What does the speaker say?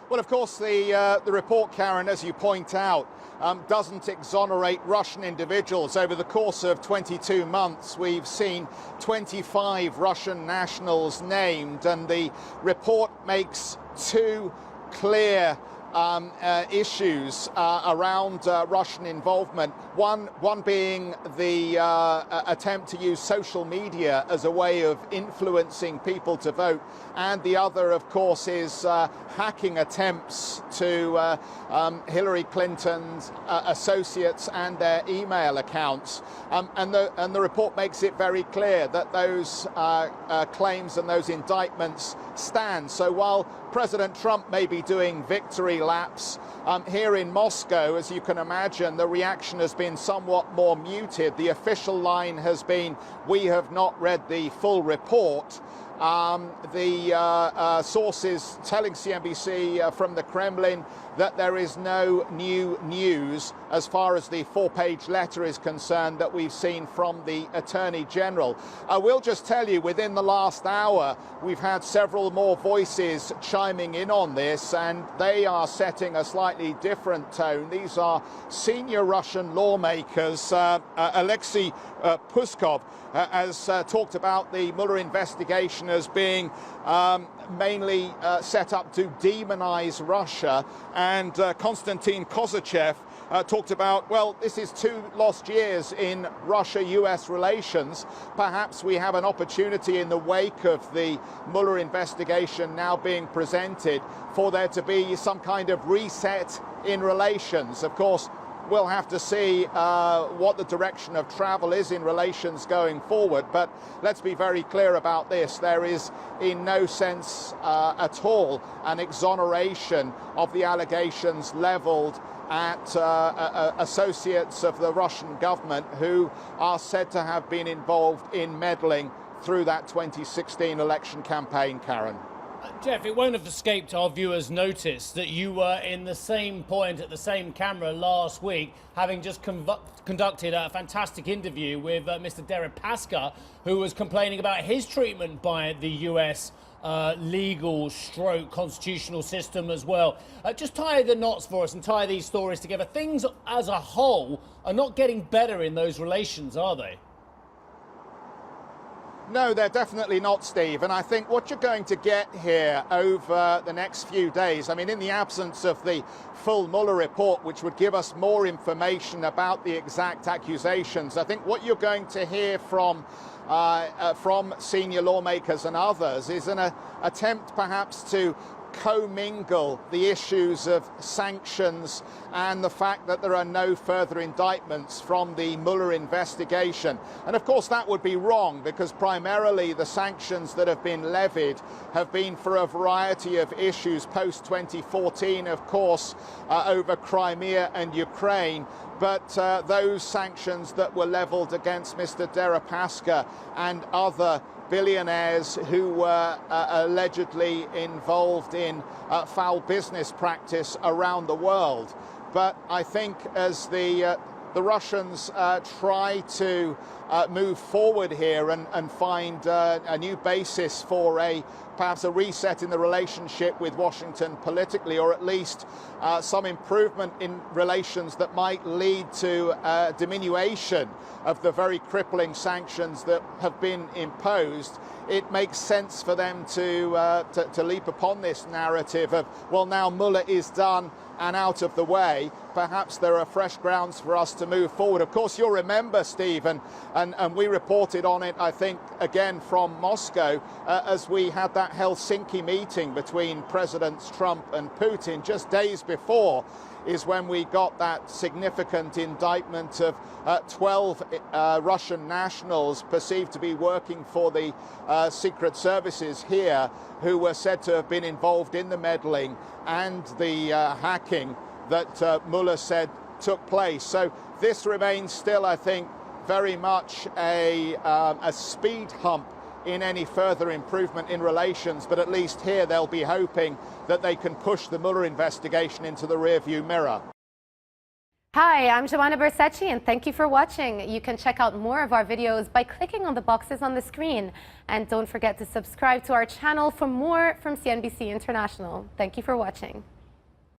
Well, of course, the report, Karen, as you point out, doesn't exonerate Russian individuals. Over the course of 22 months, we've seen 25 Russian nationals named, and the report makes two clear issues around Russian involvement. One being the attempt to use social media as a way of influencing people to vote, and the other, of course, is hacking attempts to Hillary Clinton's associates and their email accounts. And the report makes it very clear that those claims and those indictments stand. So while President Trump may be doing victory laps here in Moscow, as you can imagine, the reaction has been somewhat more muted. The official line has been, we have not read the full report. The sources telling CNBC from the Kremlin that there is no new news as far as the four-page letter is concerned that we've seen from the Attorney General. I will just tell you, within the last hour, we've had several more voices chiming in on this, and they are setting a slightly different tone. These are senior Russian lawmakers. Alexei Puskov has talked about the Mueller investigation as being mainly set up to demonize Russia, and Konstantin Kosachev talked about, well, this is 2 lost years in Russia-US relations. Perhaps we have an opportunity in the wake of the Mueller investigation now being presented for there to be some kind of reset in relations. Of course, we'll have to see what the direction of travel is in relations going forward. But let's be very clear about this. There is in no sense at all an exoneration of the allegations leveled at associates of the Russian government who are said to have been involved in meddling through that 2016 election campaign, Karen. Geoff, it won't have escaped our viewers' notice that you were in the same point at the same camera last week, having just conducted a fantastic interview with Mr. Deripaska, who was complaining about his treatment by the US legal stroke constitutional system as well. Just tie the knots for us and tie these stories together. Things as a whole are not getting better in those relations, are they? No, they're definitely not, Steve. And I think what you're going to get here over the next few days, I mean, in the absence of the full Mueller report, which would give us more information about the exact accusations, I think what you're going to hear from senior lawmakers and others is an attempt perhaps to commingle the issues of sanctions and the fact that there are no further indictments from the Mueller investigation. And of course that would be wrong, because primarily the sanctions that have been levied have been for a variety of issues post-2014, of course, over Crimea and Ukraine. But those sanctions that were leveled against Mr. Deripaska and other billionaires who were allegedly involved in foul business practice around the world. But I think as the Russians try to move forward here and find a new basis for perhaps a reset in the relationship with Washington politically, or at least some improvement in relations that might lead to a diminution of the very crippling sanctions that have been imposed, it makes sense for them to leap upon this narrative of, well, now Mueller is done and out of the way, perhaps there are fresh grounds for us to move forward. Of course, you'll remember, Steve, and we reported on it, I think, again from Moscow, as we had that Helsinki meeting between Presidents Trump and Putin just days before, is when we got that significant indictment of 12 Russian nationals perceived to be working for the secret services here, who were said to have been involved in the meddling and the hacking that Mueller said took place. So this remains still, I think, very much a speed hump in any further improvement in relations, but at least here they'll be hoping that they can push the Mueller investigation into the rearview mirror. Hi, I'm Joanna Bersecci, and thank you for watching. You can check out more of our videos by clicking on the boxes on the screen. And don't forget to subscribe to our channel for more from CNBC International. Thank you for watching.